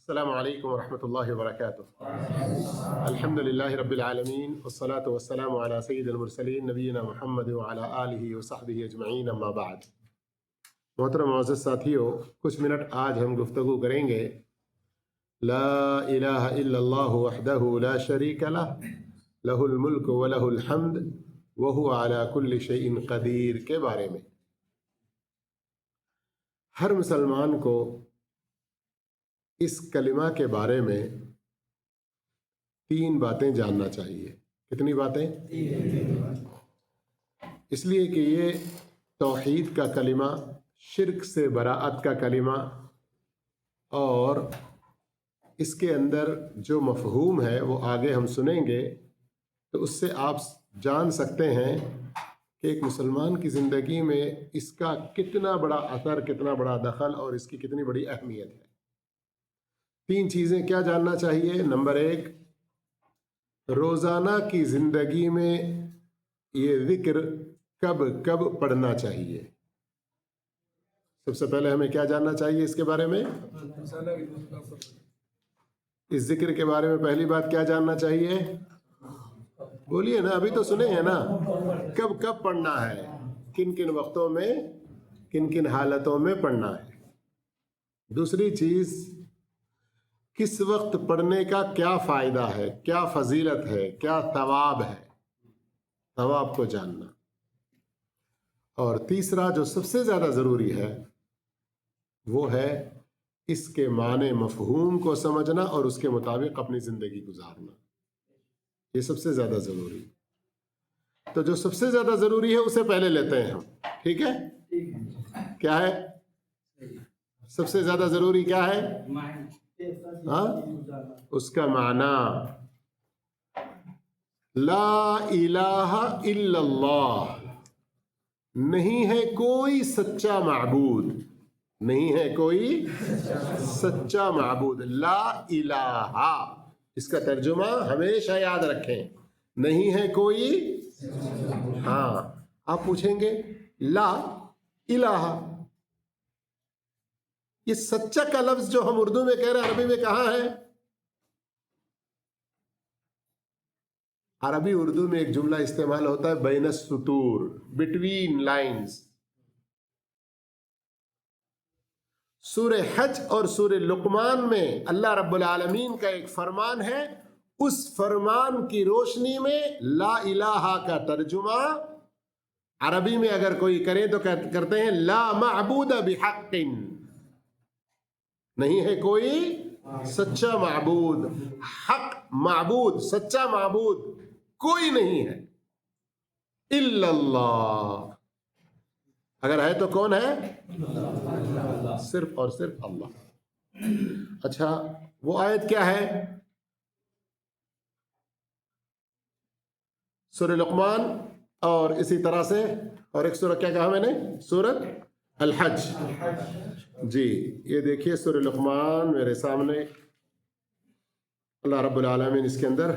السلام علیکم ورحمۃ اللہ وبرکاتہ۔ الحمد للہ رب العالمین والصلاة والسلام علی سید المرسلین نبینا محمد وعلی آلہ وصحبہ اجمعین، اما بعد۔ محترم معزز ساتھیو، کچھ منٹ آج ہم گفتگو کریں گے لا الہ الا اللہ وحدہ لا شریک لہ لہ الملک ولہ الحمد وہو علی کل شیء قدیر کے بارے میں۔ ہر مسلمان کو اس کلمہ کے بارے میں 3 باتیں جاننا چاہیے۔ کتنی باتیں؟ اس لیے کہ یہ توحید کا کلمہ، شرک سے براءت کا کلمہ، اور اس کے اندر جو مفہوم ہے وہ آگے ہم سنیں گے، تو اس سے آپ جان سکتے ہیں کہ ایک مسلمان کی زندگی میں اس کا کتنا بڑا اثر، کتنا بڑا دخل اور اس کی کتنی بڑی اہمیت ہے۔ 3 چیزیں کیا جاننا چاہیے؟ نمبر 1، روزانہ کی زندگی میں یہ ذکر کب کب پڑھنا چاہیے۔ سب سے پہلے ہمیں کیا جاننا چاہیے اس کے بارے میں؟ اس ذکر کے بارے میں پہلی بات کیا جاننا چاہیے؟ بولیے نا، ابھی تو سنے ہیں نا۔ کب کب پڑھنا ہے، کن کن وقتوں میں، کن کن حالتوں میں پڑھنا ہے۔ دوسری چیز، کس وقت پڑھنے کا کیا فائدہ ہے، کیا فضیلت ہے، کیا ثواب ہے، ثواب کو جاننا۔ اور تیسرا جو سب سے زیادہ ضروری ہے وہ ہے اس کے معنی مفہوم کو سمجھنا اور اس کے مطابق اپنی زندگی گزارنا۔ یہ سب سے زیادہ ضروری۔ تو جو سب سے زیادہ ضروری ہے اسے پہلے لیتے ہیں ہم، ٹھیک ہے؟ کیا ہے سب سے زیادہ ضروری؟ کیا ہے؟ ہاں، اس کا معنی لا الہ الا اللہ، نہیں ہے کوئی سچا معبود، نہیں ہے کوئی سچا معبود۔ لا الہ، اس کا ترجمہ ہمیشہ یاد رکھیں، نہیں ہے کوئی۔ ہاں، آپ پوچھیں گے لا الہ، یہ سچا کا لفظ جو ہم اردو میں کہہ رہے ہیں، عربی میں کہاں ہے؟ عربی اردو میں ایک جملہ استعمال ہوتا ہے بین السطور، بٹوین لائنز۔ سورہ حج اور سورہ لقمان میں اللہ رب العالمین کا ایک فرمان ہے، اس فرمان کی روشنی میں لا الہ کا ترجمہ عربی میں اگر کوئی کرے تو کرتے ہیں لا معبود بحق، نہیں ہے کوئی سچا معبود، حق معبود، سچا معبود کوئی نہیں ہے، الا اللہ، اگر ہے تو کون ہے؟ صرف اور صرف اللہ۔ اچھا، وہ آیت کیا ہے؟ سورہ لقمان، اور اسی طرح سے اور ایک سورہ کیا کہا میں نے؟ سورۃ الحج۔ جی، یہ دیکھیے سورہ لقمان میرے سامنے، اللہ رب العالمین اس کے اندر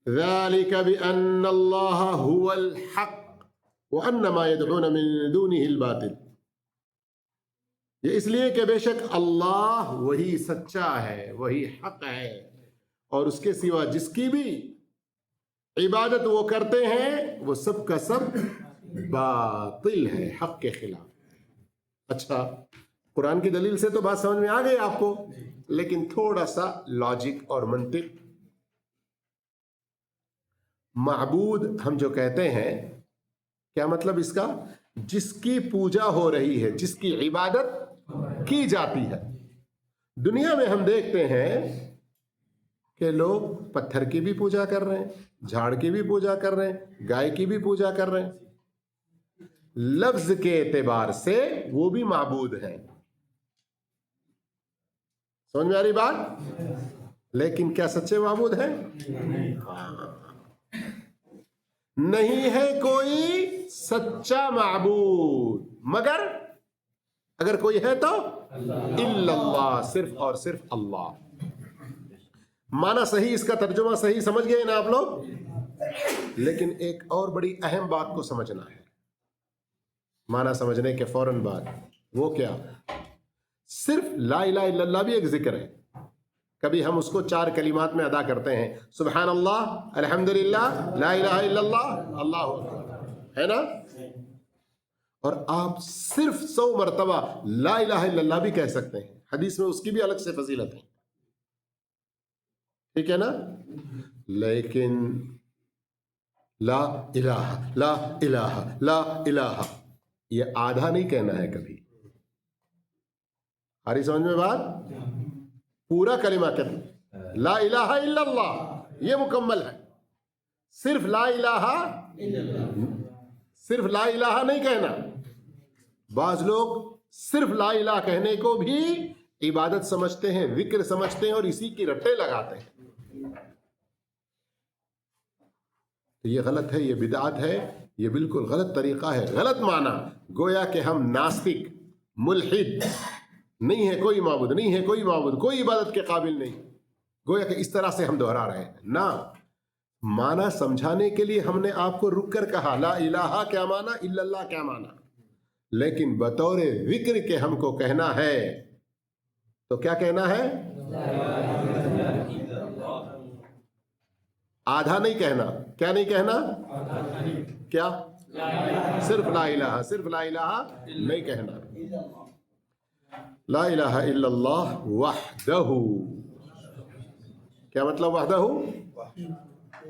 ذالک بأن اللہ هو الحق وأن ما يدعون من دونه الباطل، یہ اس لیے کہ بے شک اللہ وہی سچا ہے، وہی حق ہے، اور اس کے سوا جس کی بھی عبادت وہ کرتے ہیں وہ سب کا سب باطل ہے، حق کے خلاف۔ اچھا، قرآن کی دلیل سے تو بات سمجھ میں آ گئی آپ کو، لیکن تھوڑا سا لاجک اور منطق۔ معبود ہم جو کہتے ہیں، کیا مطلب اس کا؟ جس کی پوجا ہو رہی ہے، جس کی عبادت کی جاتی ہے۔ دنیا میں ہم دیکھتے ہیں کہ لوگ پتھر کی بھی پوجا کر رہے ہیں، جھاڑ کی بھی پوجا کر رہے ہیں، گائے کی بھی پوجا کر رہے ہیں۔ لفظ کے اعتبار سے وہ بھی معبود ہیں، سمجھ میں آ رہی بات؟ لیکن کیا سچے معبود ہیں؟ نہیں ہے کوئی سچا معبود مگر، اگر کوئی ہے تو الا اللہ، صرف اور صرف اللہ۔ معنی صحیح، اس کا ترجمہ صحیح سمجھ گئے نا آپ لوگ؟ لیکن ایک اور بڑی اہم بات کو سمجھنا ہے، معنی سمجھنے کے فوراً بعد، وہ کیا؟ صرف لا الہ الا اللہ بھی ایک ذکر ہے، کبھی ہم اس کو 4 کلمات میں ادا کرتے ہیں، سبحان اللہ، الحمدللہ، لا الہ الا اللہ، اللہ اکبر، ہے نا؟ اور آپ صرف 100 مرتبہ لا الہ الا اللہ بھی کہہ سکتے ہیں، حدیث میں اس کی بھی الگ سے فضیلت ہے، ٹھیک ہے نا؟ لیکن لا الہ لا الہ لا الہ یہ آدھا نہیں کہنا ہے کبھی، آ رہی سمجھ میں بات؟ پورا کلمہ کہنا، لا الہ الا اللہ یہ مکمل ہے، صرف لا الہ، صرف لا الہ نہیں کہنا۔ بعض لوگ صرف لا الہ کہنے کو بھی عبادت سمجھتے ہیں، ذکر سمجھتے ہیں، اور اسی کی رٹے لگاتے ہیں، تو یہ غلط ہے، یہ بدعت ہے، یہ بالکل غلط طریقہ ہے، غلط معنی، گویا کہ ہم ناستک، ملحد، نہیں ہے کوئی معبود، نہیں ہے کوئی معبود، کوئی عبادت کے قابل نہیں، گویا کہ اس طرح سے ہم دہرا رہے ہیں۔ نہ، معنی سمجھانے کے لیے ہم نے آپ کو رک کر کہا لا الہ کیا معنی، الا اللہ کیا معنی، لیکن بطور ذکر کے ہم کو کہنا ہے تو کیا کہنا ہے؟ آدھا نہیں کہنا، کیا نہیں کہنا؟ کیا؟ صرف لا الہ، صرف لا الہ نہیں کہنا۔ لا الہ الا اللہ وحدہ، کیا مطلب وحدہ؟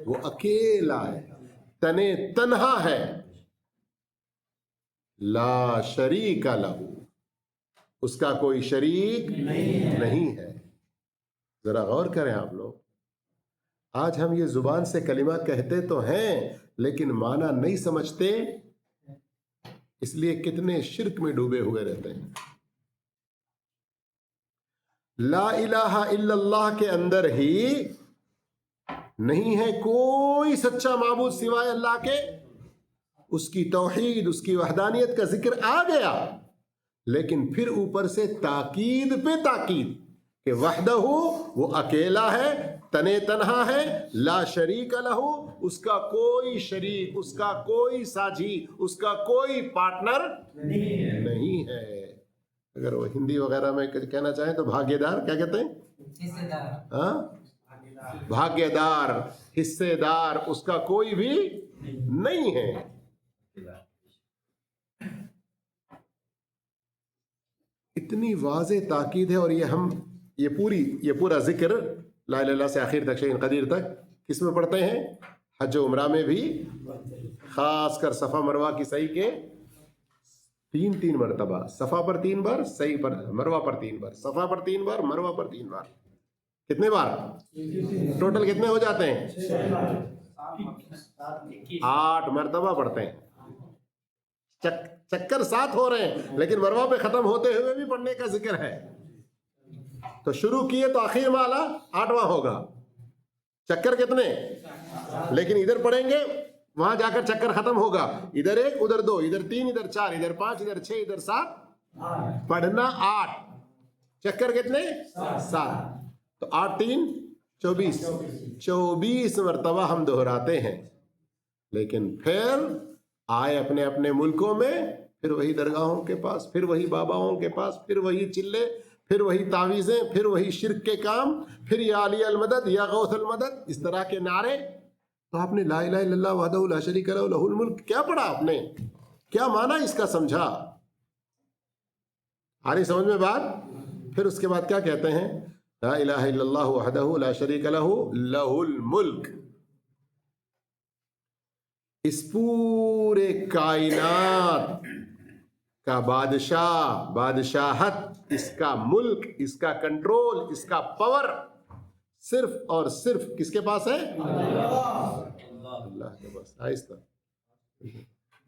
وہ اکیلا ہے، تنے تنہا ہے، لا شریک لہ، اس کا کوئی شریک نہیں ہے۔ ذرا غور کریں آپ لوگ، آج ہم یہ زبان سے کلمہ کہتے تو ہیں لیکن معنی نہیں سمجھتے، اس لیے کتنے شرک میں ڈوبے ہوئے رہتے ہیں۔ لا الہ الا اللہ کے اندر ہی نہیں ہے کوئی سچا معبود سوائے اللہ کے، اس کی توحید، اس کی وحدانیت کا ذکر آ گیا، لیکن پھر اوپر سے تاکید پہ تاکید کہ وحدہ وہ اکیلا ہے، تنے تنہا ہے، لا شریک لہ، اس کا کوئی شریک، اس کا کوئی ساجھی، اس کا کوئی پارٹنر نہیں ہے۔ اگر وہ ہندی وغیرہ میں کہنا چاہیں تو بھاگیہ دار، کیا کہتے ہیں؟ ہاں، بھاگیہ دار، حصے دار اس کا کوئی بھی نہیں ہے۔ اتنی واضح تاکید ہے، اور یہ پورا ذکر لا الہ الا اللہ سے آخر تک، شیء قدیر تک کس میں پڑھتے ہیں؟ حج و عمرہ میں بھی، خاص کر صفا مروہ کی سعی کے 3 مرتبہ، صفا پر 3 بار، سعی پر، مروہ پر 3 بار، صفا پر 3 بار، مروہ پر 3 بار، کتنے بار؟ ٹوٹل کتنے ہو جاتے ہیں؟ 8 مرتبہ پڑھتے ہیں۔ چکر 7 ہو رہے ہیں، لیکن مروہ پہ ختم ہوتے ہوئے بھی پڑھنے کا ذکر ہے، تو شروع کیے تو آخر والا 8واں ہوگا، چکر کتنے؟ لیکن ادھر پڑھیں گے، وہاں جا کر چکر ختم ہوگا، ادھر 1 ادھر 2 ادھر 3 ادھر 4 ادھر 5 ادھر 6 ادھر 7، پڑھنا 8، چکر کتنے؟ 7، تو 8 3 24 مرتبہ ہم دہراتے ہیں، لیکن پھر آئے اپنے اپنے ملکوں میں، پھر وہی درگاہوں کے پاس، پھر وہی باباؤں کے پاس، پھر وہی چلے، پھر وہی تعویذیں، پھر وہی شرک کے کام، پھر یا علی المدد، یا غوث المدد، اس طرح کے نعرے۔ تو آپ نے لا الہ الا اللہ وحدہ لا شریک لہ لہ الملک کیا پڑھا؟ آپ نے کیا معنی اس کا سمجھا؟ آ رہی سمجھ میں بات؟ پھر اس کے بعد کیا کہتے ہیں؟ لا الہ الا اللہ وحدہ لا شریک لہ لہ الملک، اس پورے کائنات کا بادشاہ، بادشاہت، اس کا ملک، اس کا کنٹرول، اس کا پاور صرف اور صرف کس کے پاس ہے؟ اللہ کے پاس۔ آہستہ،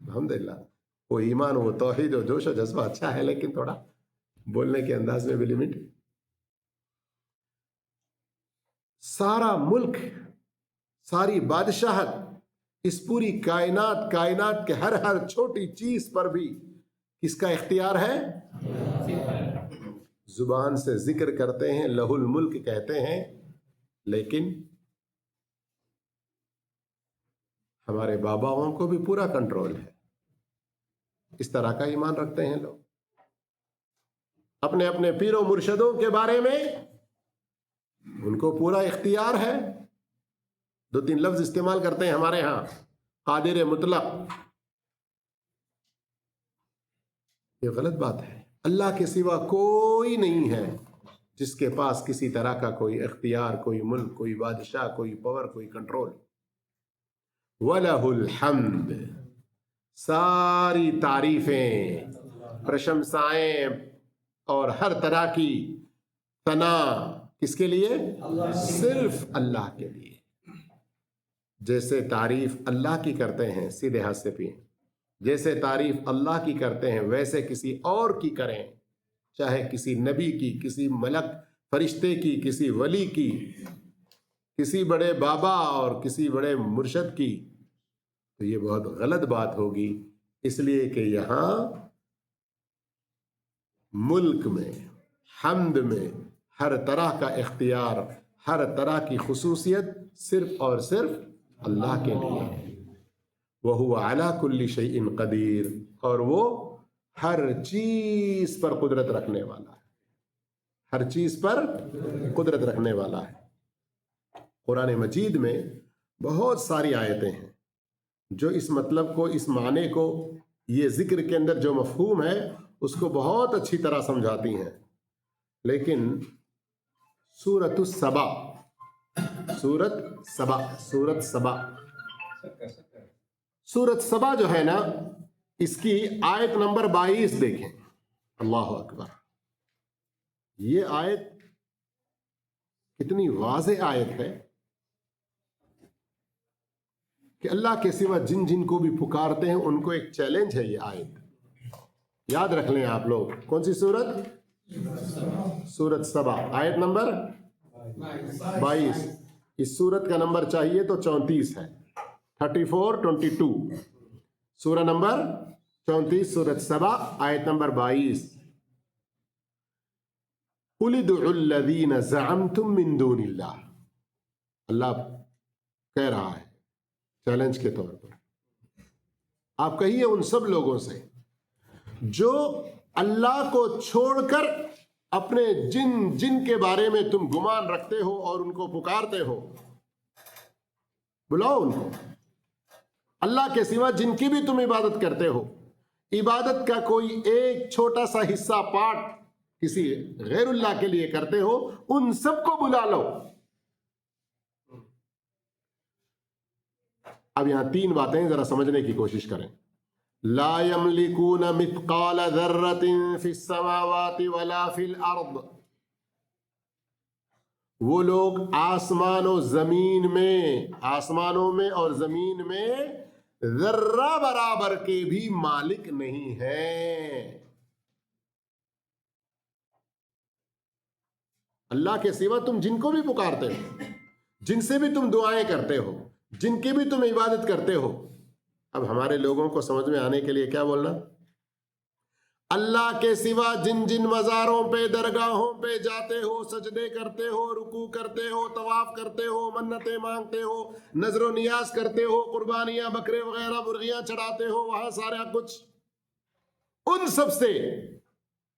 الحمدللہ، وہ ایمان، وہ توحید، وہ جوش و جذبہ اچھا ہے، لیکن تھوڑا بولنے کے انداز میں بھی لمٹ۔ سارا ملک، ساری بادشاہت، اس پوری کائنات کے ہر چھوٹی چیز پر بھی کس کا اختیار ہے؟ زبان سے ذکر کرتے ہیں، لہ الملک کہتے ہیں، لیکن ہمارے باباؤں کو بھی پورا کنٹرول ہے۔ اس طرح کا ایمان رکھتے ہیں لوگ۔ اپنے اپنے پیر و مرشدوں کے بارے میں इनको पूरा इख्तियार है। 2-3 लफ्ज इस्तेमाल करते हैं हमारे यहाँ, कादिर मुतलक, ये गलत बात है। अल्लाह के सिवा कोई नहीं है जिसके पास किसी तरह का कोई इख्तियार, कोई मुल्क, कोई बादशाह, कोई पावर, कोई कंट्रोल। वलहुल हम्द, सारी तारीफें, प्रशंसाएं और हर तरह की तना किसके लिए? सिर्फ अल्लाह के लिए। जैसे तारीफ अल्लाह की करते हैं, सीधे हाथ से पिए, जैसे तारीफ अल्लाह की करते हैं वैसे किसी और की करें, चाहे किसी नबी की, किसी मलक फरिश्ते की, किसी वली की, किसी बड़े बाबा और किसी बड़े मुर्शद की, तो ये बहुत गलत बात होगी। इसलिए कि यहाँ मुल्क में, हम्द में हर तरह का इख्तियार, हर तरह की खुसूसियत सिर्फ और सिर्फ अल्लाह के लिए है। वहुवा अला कुल्ली शैइन कदीर, और वो हर चीज पर कुदरत रखने वाला है, हर चीज पर कुदरत रखने वाला है। कुरान मजीद में बहुत सारी आयतें हैं जो इस मतलब को, इस माने को, ये जिक्र के अंदर जो मफहूम है उसको बहुत अच्छी तरह समझाती हैं। लेकिन सूरत सबा, सूरत सबा जो है ना, इसकी आयत नंबर 22 देखें। अल्लाह अकबर, ये आयत कितनी वाज़ेह आयत है कि अल्लाह के सिवा जिन जिन को भी पुकारते हैं उनको एक चैलेंज है ये आयत। याद रख लें आप लोग। कौन सी सूरत? सूरत सबा, आयत नंबर 22। इस सूरत का नंबर चाहिए तो 34 है, 34-22, सूरह नंबर 34, सूरत सबा, आयत नंबर 22। कुल उद्उल्लज़ीना ज़अमतुम मिन दूनिल्लाह, अल्लाह कह रहा है चैलेंज के तौर पर, आप कहिए उन सब लोगों से जो अल्लाह को छोड़कर अपने जिन जिन के बारे में तुम गुमान रखते हो और उनको पुकारते हो, बुलाओ उनको। अल्लाह के सिवा जिनकी भी तुम इबादत करते हो, इबादत का कोई एक छोटा सा हिस्सा पार्ट किसी गैरुल्लाह के लिए करते हो, उन सबको बुला लो। अब यहां 3 बातें जरा समझने की कोशिश करें। ला यमलिकून मित्काल ज़र्रतिन फिस समावाति वला फिल अर्द, वो लोग आसमानों में और जमीन में जर्रा बराबर के भी मालिक नहीं हैं। अल्लाह के सिवा तुम जिनको भी पुकारते हो, जिनसे भी तुम दुआएं करते हो, जिनकी भी तुम इबादत करते हो, अब हमारे लोगों को समझ में आने के लिए क्या बोलना? अल्लाह के सिवा जिन जिन मज़ारों पे, दरगाहों पे जाते हो, सजदे करते हो, रुकू करते हो, तवाफ करते हो, मन्नतें मांगते हो, नजरो नियाज करते हो, कुर्बानियां, बकरे वगैरह, मुर्गियां चढ़ाते हो, वहां सारा कुछ, उन सब से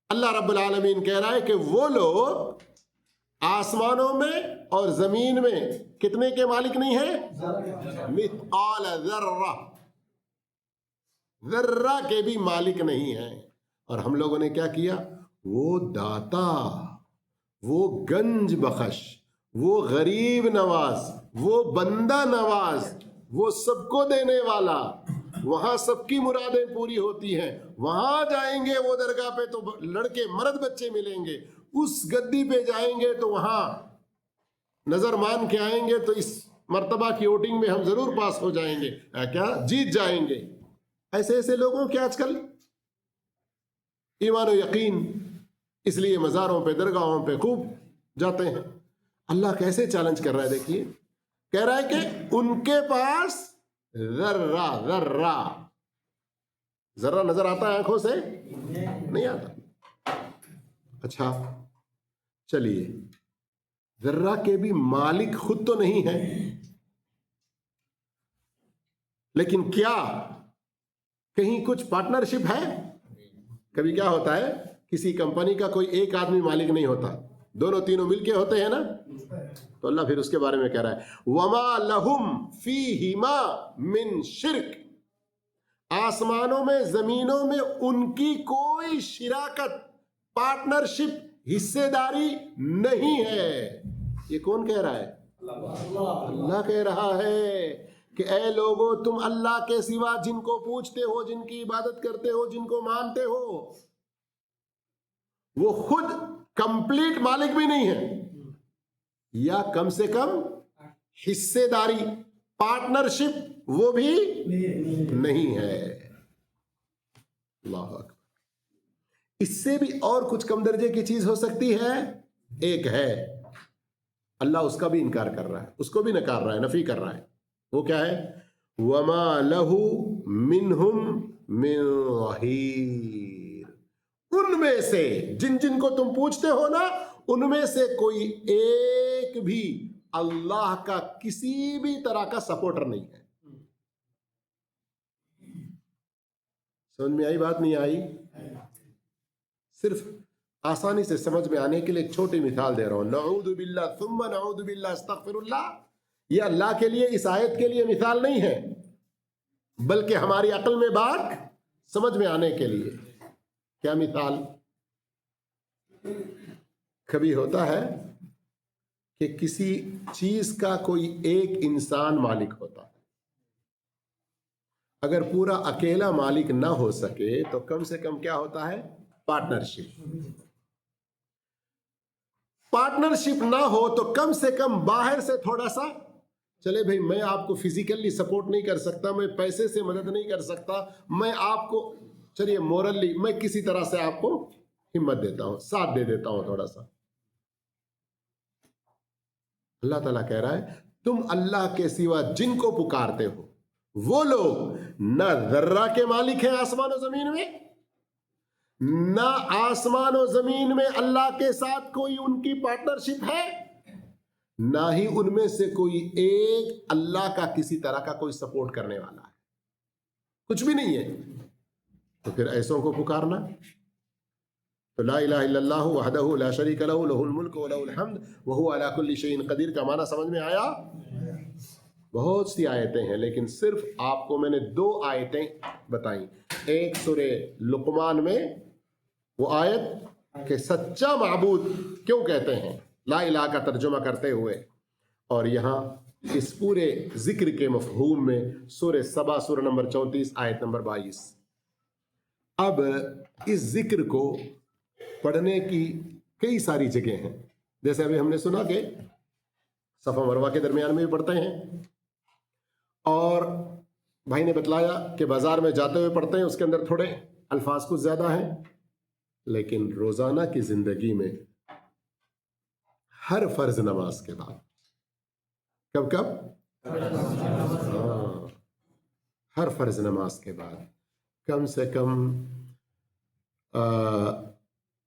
अल्लाह रब्बुल आलमीन कह रहा है कि वो लोग आसमानों में और जमीन में कितने के मालिक नहीं है? मित्काल ज़र्रा, ज़र्रा के भी मालिक नहीं है। और हम लोगों ने क्या किया? वो दाता, वो गंज बख्श, वो गरीब नवाज, वो बंदा नवाज, वो सबको देने वाला, वहां सबकी मुरादें पूरी होती हैं। वहां जाएंगे वो दरगाह पे तो लड़के मर्द बच्चे मिलेंगे, उस गद्दी पे जाएंगे तो वहां नजर मान के आएंगे तो इस मर्तबा की वोटिंग में हम जरूर पास हो जाएंगे, क्या जीत जाएंगे। ऐसे ऐसे लोगों के आजकल ईमान और यकीन, इसलिए मज़ारों पे, दरगाहों पे खूब जाते हैं। अल्लाह कैसे चैलेंज कर रहा है, देखिए, कह रहा है कि उनके पास जर्रा जर्रा जर्रा नजर आता है आंखों से? नहीं आता। अच्छा चलिए, जर्रा के भी मालिक खुद तो नहीं है, लेकिन क्या कहीं कुछ पार्टनरशिप है? कभी क्या होता है, किसी कंपनी का कोई एक आदमी मालिक नहीं होता, दोनों तीनों मिलके होते हैं ना। तो अल्लाह फिर उसके बारे में कह रहा है वमा लहुम फीहिमा मिन शिर्क, आसमानों में जमीनों में उनकी कोई शिराकत, पार्टनरशिप, हिस्सेदारी नहीं है। ये कौन कह रहा है? अल्लाह कह रहा है कि ऐ लोगों, तुम अल्लाह के सिवा जिनको पूछते हो, जिनकी इबादत करते हो, जिनको मानते हो, वो खुद कंप्लीट मालिक भी नहीं है, या कम से कम हिस्सेदारी, पार्टनरशिप वो भी नहीं है। अल्लाह अकबर। इससे भी और कुछ कम दर्जे की चीज हो सकती है, एक है, अल्लाह उसका भी इनकार कर रहा है, उसको भी नकार रहा है, नफी कर रहा है। वो क्या है? वमा लहू मिनहुम मिन ज़हीर, उनमें से जिन जिन को तुम पूछते हो ना, उनमें से कोई एक भी अल्लाह का किसी भी तरह का सपोर्टर नहीं है। समझ में आई बात? नहीं आई? सिर्फ आसानी से समझ में आने के लिए एक छोटी मिसाल दे रहा हूं। नऊदु बिल्लाह सुम्मा नऊदु बिल्लाह अस्तगफिरुल्लाह, ये अल्लाह के लिए, इस आयत के लिए मिसाल नहीं है, बल्कि हमारी अक्ल में बात समझ में आने के लिए। क्या मिसाल? कभी होता है कि किसी चीज का कोई एक इंसान मालिक होता है, अगर पूरा अकेला मालिक ना हो सके तो कम से कम क्या होता है? पार्टनरशिप। पार्टनरशिप ना हो तो कम से कम बाहर से थोड़ा सा, चले भाई मैं आपको फिजिकली सपोर्ट नहीं कर सकता, मैं पैसे से मदद नहीं कर सकता, मैं आपको चलिए मोरली मैं किसी तरह से आपको हिम्मत देता हूं, साथ दे देता हूं थोड़ा सा। अल्लाह ताला कह रहा है तुम अल्लाह के सिवा जिनको पुकारते हो वो लोग न जर्रा के मालिक हैं आसमान और जमीन में, ना आसमान और जमीन में अल्लाह के साथ कोई उनकी पार्टनरशिप है, ना ही उनमें से कोई एक अल्लाह का किसी तरह का कोई सपोर्ट करने वाला है, कुछ भी नहीं है। तो फिर ऐसों को पुकारना, तो ला इलाहा इल्लल्लाहु वहदहु ला शरीका लहु लहुल मुल्क व लहुल हम्द व हुवा अला कुल्ली शैइन कदीर का माना समझ में आया? बहुत सी आयतें हैं, लेकिन सिर्फ आपको मैंने 2 आयतें बताई। एक सूरे लुकमान में वो आयत कि सच्चा माबूद क्यों कहते हैं ला इलाहा का तर्जुमा करते हुए, और यहाँ इस पूरे जिक्र के मफहूम में सूरे सबा सूरा नंबर 34 आयत नंबर 22। अब इस जिक्र को पढ़ने की कई सारी जगह हैं, जैसे अभी हमने सुना कि सफा मरवा के दरमियान में भी पढ़ते हैं, और भाई ने बतलाया कि बाजार में जाते हुए पढ़ते हैं, उसके अंदर थोड़े अल्फाज कुछ ज्यादा हैं, लेकिन रोजाना की जिंदगी में हर फर्ज नमाज के बाद, कब कब? हाँ, हर फर्ज नमाज के बाद कम से कम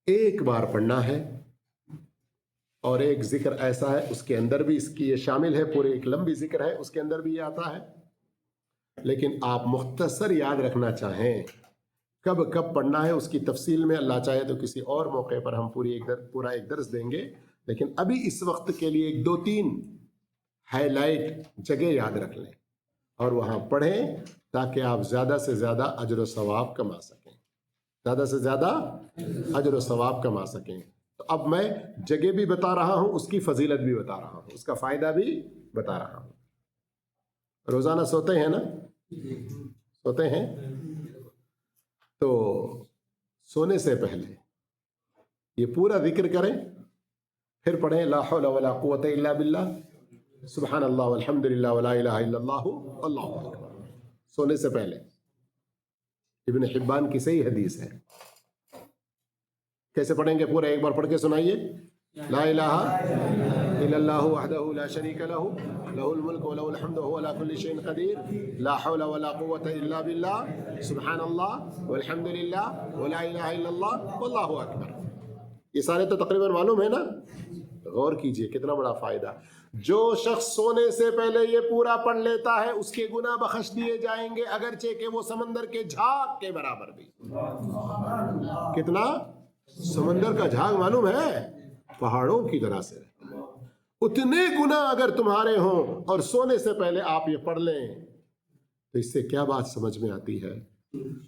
एक बार पढ़ना है। और एक जिक्र ऐसा है उसके अंदर भी इसकी ये शामिल है, पूरी एक लंबी जिक्र है उसके अंदर भी ये आता है, लेकिन आप मुख्तसर याद रखना चाहें कब कब पढ़ना है उसकी तफसील में अल्लाह चाहे तो किसी और मौके पर हम पूरा एक दर्स देंगे, लेकिन अभी इस वक्त के लिए 2-3 हाईलाइट जगह याद रख लें और वहाँ पढ़ें, ताकि आप ज़्यादा से ज़्यादा अजर व सवाब कमा सकें, ज़्यादा से ज़्यादा अजर व सवाब कमा सकें। तो अब मैं जगह भी बता रहा हूँ, उसकी फजीलत भी बता रहा हूँ, उसका फ़ायदा भी बता रहा हूँ। रोज़ाना सोते हैं ना? सोते हैं, तो सोने से पहले ये पूरा जिक्र करें, फिर पढ़ें ला हौला वला कुव्वता इल्ला बिल्लाह, सुब्हानल्लाह वल्हम्दुलिल्लाह वला इलाहा इल्लल्लाहु अल्लाहु अकबर, सोने से पहले। इब्न हिब्बान की सही हदीस है। कैसे पढ़ेंगे? पूरा एक बार पढ़ के सुनाइए। ला इलाहा इल्लल्लाहु वहदहु ला शरीका लहु लहुल मुल्क व लहुल हम्द व हुवा अला कुल्ली शैइन कदीर ला हौला वला कुव्वता इल्ला बिल्लाह सुब्हानल्लाह वल्हम्दुलिल्लाह वला इलाहा इल्लल्लाह वल्लाहु अकबर। ये सारे तो तकरीबन मालूम है ना? गौर कीजिए कितना बड़ा फायदा। जो शख्स सोने से पहले ये पूरा पढ़ लेता है उसके गुनाह बख्श दिए जाएंगे, अगरचे कि वो समंदर के झाग के बराबर भी। कितना? समंदर का झाग मालूम है पहाड़ों की तरह से रहता है। उतने गुनाह अगर तुम्हारे हों और सोने से पहले आप ये पढ़ लें, तो इससे क्या बात समझ में आती है?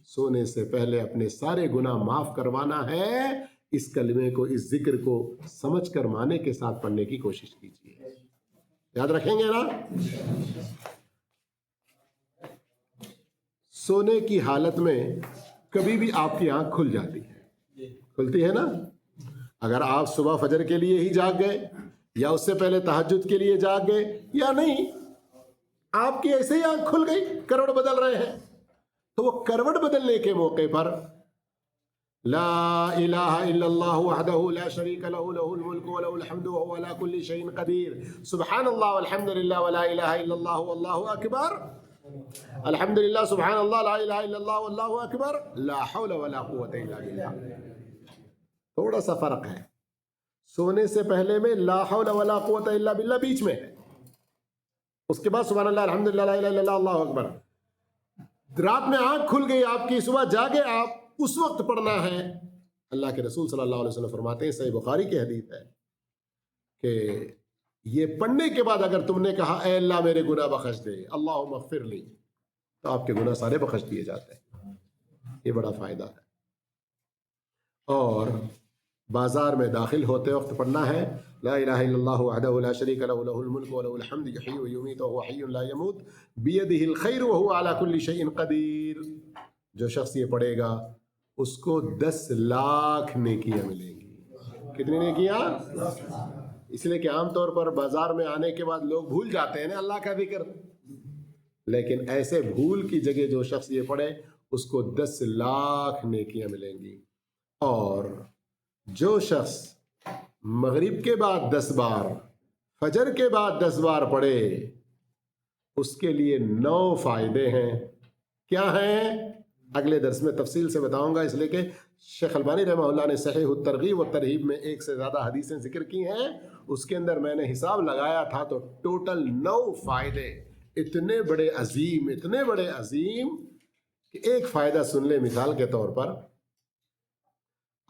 सोने से पहले अपने सारे गुनाह माफ करवाना है। इस कलमे को, इस जिक्र को समझ कर माने के साथ पढ़ने की कोशिश कीजिए। याद रखेंगे ना? सोने की हालत में कभी भी आपकी आंख खुल जाती है, खुलती है ना? अगर आप सुबह फजर के लिए ही जाग गए या उससे पहले तहज्जुद के लिए जाग गए, या नहीं आपकी ऐसे ही आंख खुल गई, करवट बदल रहे हैं, तो वो करवट बदलने के मौके पर ला इलाहा इल्लल्लाहु वहदहु ला शरीका लहु लहुल मुल्कु व लहुल हम्दु व हुवा अला कुल्ली शैइन कदीर, सुब्हानल्लाह वल्हम्दुलिल्लाह व ला इलाहा इल्लल्लाहु वल्लाहु अकबर, अल्हम्दुलिल्लाह सुब्हानल्लाह ला इलाहा इल्लल्लाह वल्लाहु अकबर, ला हौला वला कुव्वता इल्ला बिल्लाह। थोड़ा सा फर्क है, सोने से पहले में ला हौला वला कुव्वता इल्ला बिल्लाह बीच में है, उसके बाद सुब्हानल्लाह अल्हम्दुलिल्लाह ला इलाहा इल्लल्लाह अल्लाहु अकबर। रात में आंख खुल गई आपकी, सुबह जागे आप, उस वक्त पढ़ना है। अल्लाह के रसूल सल्लल्लाहु अलैहि वसल्लम फरमाते हैं, सही बुखारी की हदीस है, कि ये पढ़ने के बाद अगर तुमने कहा ऐ अल्लाह मेरे गुनाह बख्श दे, अल्लाहुम्मा अग़फिर ली, तो आपके गुनाह सारे बख्श दिए जाते हैं। ये बड़ा फायदा है। और बाजार में दाखिल होते वक्त पढ़ना है ला इलाहा इल्लल्लाहु वहदहु ला शरीका लहु लहुल मुल्कु व लहुल हम्दु युहयी व युमीतु व हुवा हय्युन ला यमूत बियदिहिल खैर व हुवा अला कुल्ली शैइन कदीर। जो शख्स ये पढ़ेगा उसको 10 लाख नेकियां मिलेंगी। कितनी नेकियां? इसलिए कि आमतौर पर बाजार में आने के बाद लोग भूल जाते हैं ना अल्लाह का जिक्र, लेकिन ऐसे भूल की जगह जो शख्स ये पढ़े उसको 10 लाख नेकियां मिलेंगी। और जो शख्स मगरिब के बाद 10 बार, फजर के बाद 10 बार पढ़े, उसके लिए 9 फायदे हैं। क्या हैं? अगले दर्स में तफसील से बताऊंगा, इसलिए कि शेख अलबानी रहमहुल्लाह ने सहीह तरगीब व तरहीब में 1 से ज़्यादा हदीसें जिक्र की हैं। उसके अंदर मैंने हिसाब लगाया था तो टोटल 9 फायदे, इतने बड़े अजीम, इतने बड़े अजीम कि एक फ़ायदा सुन ले। मिसाल के तौर पर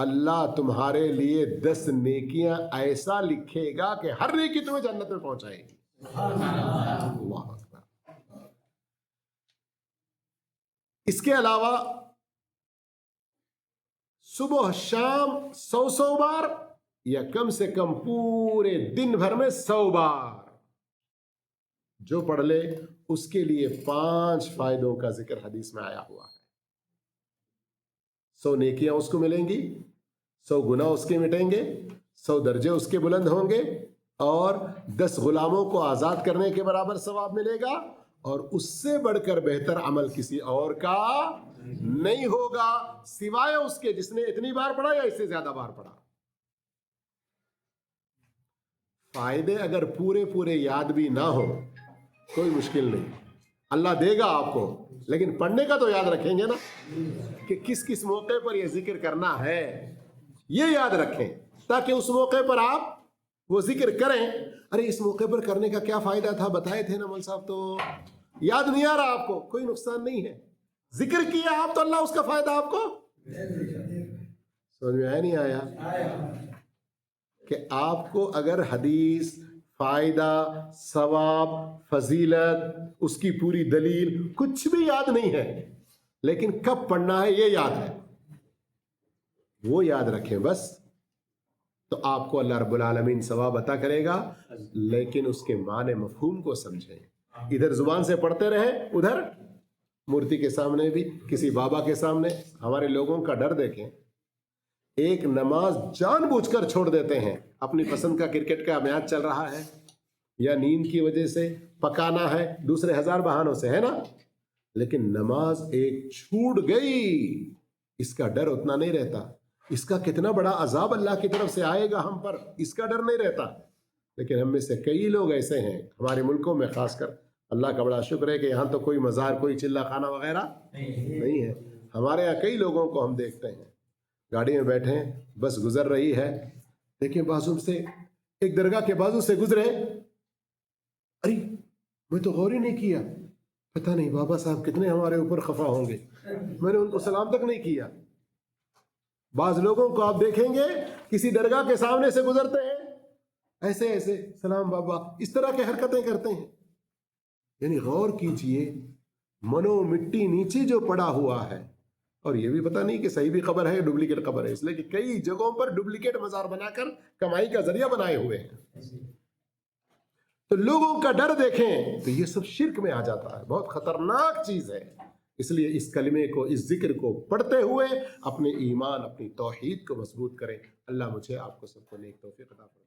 अल्लाह तुम्हारे लिए 10 नेकियां ऐसा लिखेगा कि हर नेकी तुम्हें जन्नत में पहुंचाएगी। अल्लाह अकबर। इसके अलावा सुबह शाम 100 बार या कम से कम पूरे दिन भर में 100 बार जो पढ़ ले उसके लिए 5 फायदों का जिक्र हदीस में आया हुआ है। 100 नेकियां उसको मिलेंगी, 100 गुनाह उसके मिटेंगे, 100 दर्जे उसके बुलंद होंगे और 10 गुलामों को आजाद करने के बराबर सवाब मिलेगा। और उससे बढ़कर बेहतर अमल किसी और का नहीं होगा सिवाय उसके जिसने इतनी बार पढ़ा या इससे ज्यादा बार पढ़ा। फायदे अगर पूरे पूरे याद भी ना हो कोई मुश्किल नहीं, अल्लाह देगा आपको, लेकिन पढ़ने का तो याद रखेंगे ना कि किस किस मौके पर यह जिक्र करना है, ये याद रखें ताकि उस मौके पर आप वो जिक्र करें। अरे इस मौके पर करने का क्या फायदा था, बताए थे ना मौलवी साहब, तो याद नहीं आ रहा आपको, कोई नुकसान नहीं है, जिक्र किया आप तो अल्लाह उसका फायदा आपको समझ में आया नहीं आया? कि आपको अगर हदीस, फायदा, सवाब, फजीलत, उसकी पूरी दलील कुछ भी याद नहीं है, लेकिन कब पढ़ना है ये याद है, वो याद रखें बस, तो आपको अल्लाह रब्बुल आलमीन सवाब अता करेगा। लेकिन उसके माने मफहूम को समझें। इधर जुबान से पढ़ते रहे, उधर मूर्ति के सामने भी, किसी बाबा के सामने। हमारे लोगों का डर देखें, एक नमाज जानबूझकर छोड़ देते हैं, अपनी पसंद का क्रिकेट का मैच चल रहा है या नींद की वजह से, पकाना है, दूसरे 1000 बहानों से, है ना, लेकिन नमाज एक छूट गई, इसका डर उतना नहीं रहता। इसका कितना बड़ा अजाब अल्लाह की तरफ से आएगा हम पर, इसका डर नहीं रहता। लेकिन हम में से कई लोग ऐसे हैं, हमारे मुल्कों में खासकर, अल्लाह का बड़ा शुक्र है कि यहाँ तो कोई मज़ार, कोई चिल्ला खाना वगैरह नहीं है। हमारे यहाँ कई लोगों को हम देखते हैं, गाड़ी में बैठे हैं, बस गुजर रही है, देखिए बाजू से एक दरगाह के बाजू से गुजरे, अरे मैं तो गौर ही नहीं किया, पता नहीं बाबा साहब कितने हमारे ऊपर खफा होंगे, मैंने उनको सलाम तक नहीं किया। بعض لوگوں کو آپ دیکھیں گے کسی درگاہ کے سامنے سے گزرتے ہیں ایسے ایسے سلام بابا اس طرح کی حرکتیں کرتے ہیں. یعنی غور کیجئے منو مٹی نیچے جو پڑا ہوا ہے، اور یہ بھی پتہ نہیں کہ صحیح بھی قبر ہے ڈپلیکیٹ قبر ہے، اس لیے کہ کئی جگہوں پر ڈپلیکیٹ مزار بنا کر کمائی کا ذریعہ بنائے ہوئے ہیں. تو لوگوں کا ڈر دیکھیں تو یہ سب شرک میں آ جاتا ہے، بہت خطرناک چیز ہے. اس لیے اس کلمے کو، اس ذکر کو پڑھتے ہوئے اپنے ایمان، اپنی توحید کو مضبوط کریں. اللہ مجھے آپ کو سب کو نیک توفیق عطا فرمائے.